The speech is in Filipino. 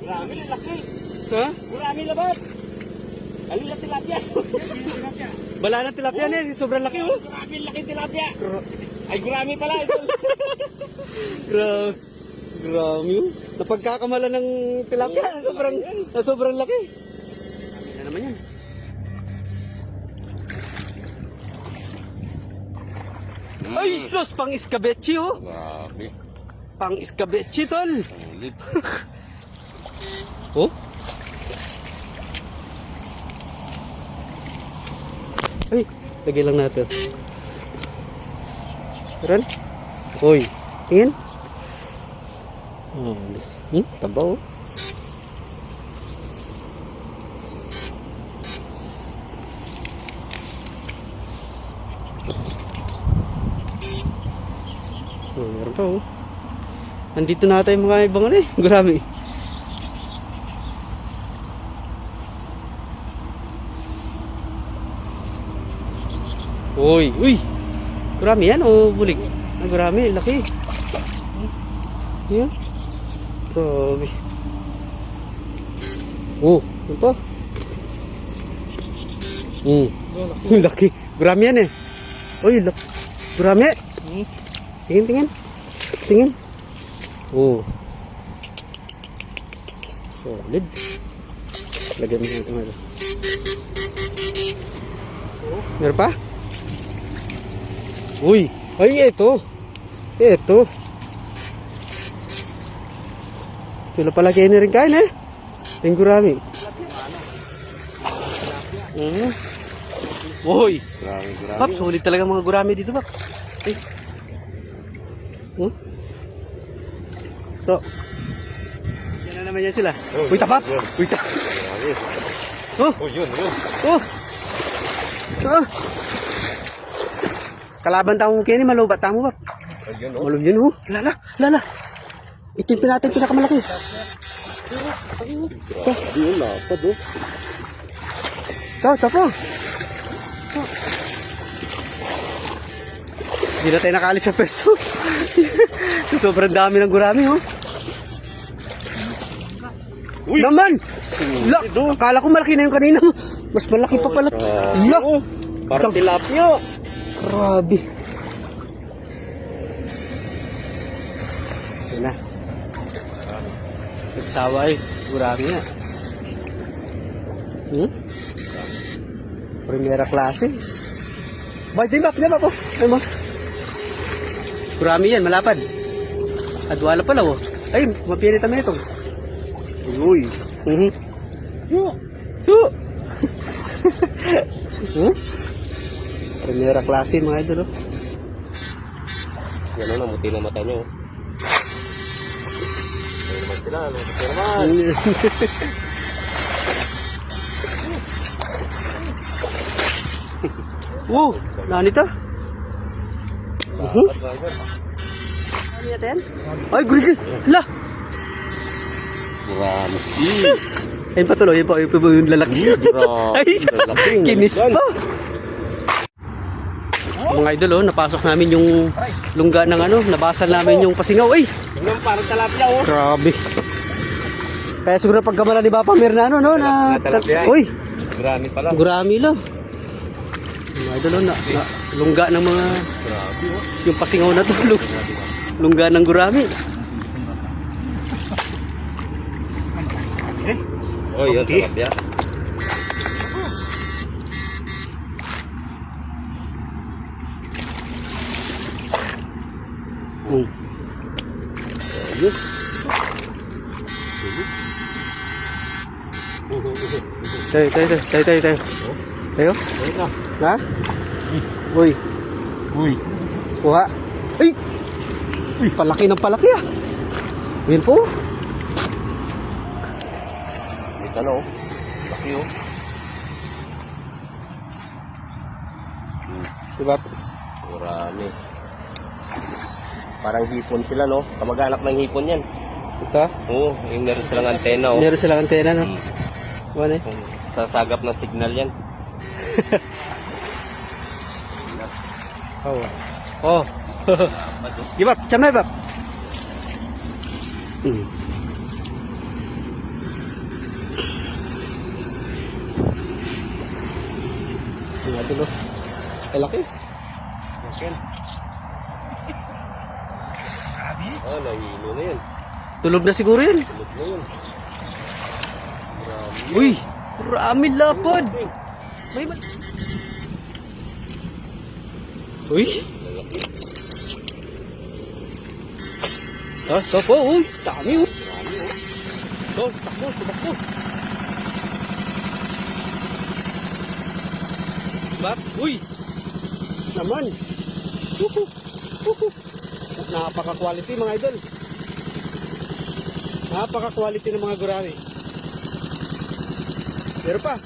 Marami, laki. Ha? Marami labat. Alila tilapia. Bala na tilapia na eh. Sobrang laki oh. Marami laki tilapia. Ay, gurami pala. Ito. Grabe oh. Napagkakamala ng tilapia. Sobrang laki. Ano naman yan? Ay, sus! Pang iskabechi oh. Grabe. Pang iskabechi tol. Ulit. Oh? Ay, lagay lang natin. Ran? Uy, tingin? Oh, tabaw. Oh, meron pa oh. Nandito na tayo mga ibang ano eh. Gurami. Uy, uy. Gurami yan o bulig? Ah, gurami, laki. Yan. Grabe. Oh, ano pa? Laki. Gurami yan eh. Uy, laki. Gurami. Tingin, tingin. Tingin. Oh. Solid. Lagyan mo natin ito. Meron pa? Uy. Ay, ito. Ito. Ito na pala kayo na rin kain eh. Yung gurami. Uy. Gurami. Pap, solid talaga mga gurami dito, Pap. Ay. So, yan na naman yan sila. Uy, tapap! Uy, tapap! Oh! Oh, yun. Oh! Ah! Kalaban tamo kini, malubat tamo ba? Ayun, Malub yun, oh. Lala. Itimpi natin pinakamalaki. Grabe yun, lapad oh. Tapo. Hindi na tayo nakalis sa peso. Sobrang dami ng gurami, oh. Uy! Naman! Akala ko malaki na yung kanina. Mas malaki pa pala. Lak! Parang tilapia. Grabe. Yan na. Nagtawa eh. Gurami na. Primera klase. Bakit din ba? Pinaba po. Ay mo. Gurami yan. Malapad. Adwala pala oh. Ay, mapinit kami ito. Uy. Su. Primera klase mga idol oh. Yan o, namuti na mata nyo. Ayun naman sila, namuti naman. Wow, nanita. Lapad ba yun? Ano natin? Ay, gurigil. La. Gurami. Sus. Ayun pa tuloy, ayun pa yung lalaki. Ay, kinis pa. Mga idol oh, napasok namin yung lungga ng ano, nabasal namin yung pasingaw. Ay, Tingnan, parang talapia oh. grabe. Kaya siguro pagkamala ni Papa Mirnano no na Talapia. uy, Gurami pala. gurami lang. Mga idol oh, na lungga ng mga Grabe oh. yung pasingaw na to, lungga ng gurami. Oh, yun, talapia. Yes. Tayo. Tayo? Wait na. Ha? Uy, Uy. kuha. Ay! Uy, palaki ng palaki ah. Yan po. May talo oh. Laki oh. Diba? Gurami. Parang hipon sila no. Kamag-anak ng hipon yan. Ito? Oo, yung meron silang antena oh. Meron silang antena no? Ano eh? Sasagap ng signal yan. Oh. Oh. Gibap, chamay bap. Mga idol, oh. Ay, laki. Yan. Oh, nahihilo na yan. Tulog na siguro yan. Tulog na yun. Marami. Uy, maraming lapad. May Uy. Lalaki. Ah, so po, uy. Dami, uy. Marami, oh. So, takbo, tumakbo. Bak, uy. Naman. Uhu. Uhu. Napaka-quality mga idol. Napaka-quality ng mga gurami. Pero pa.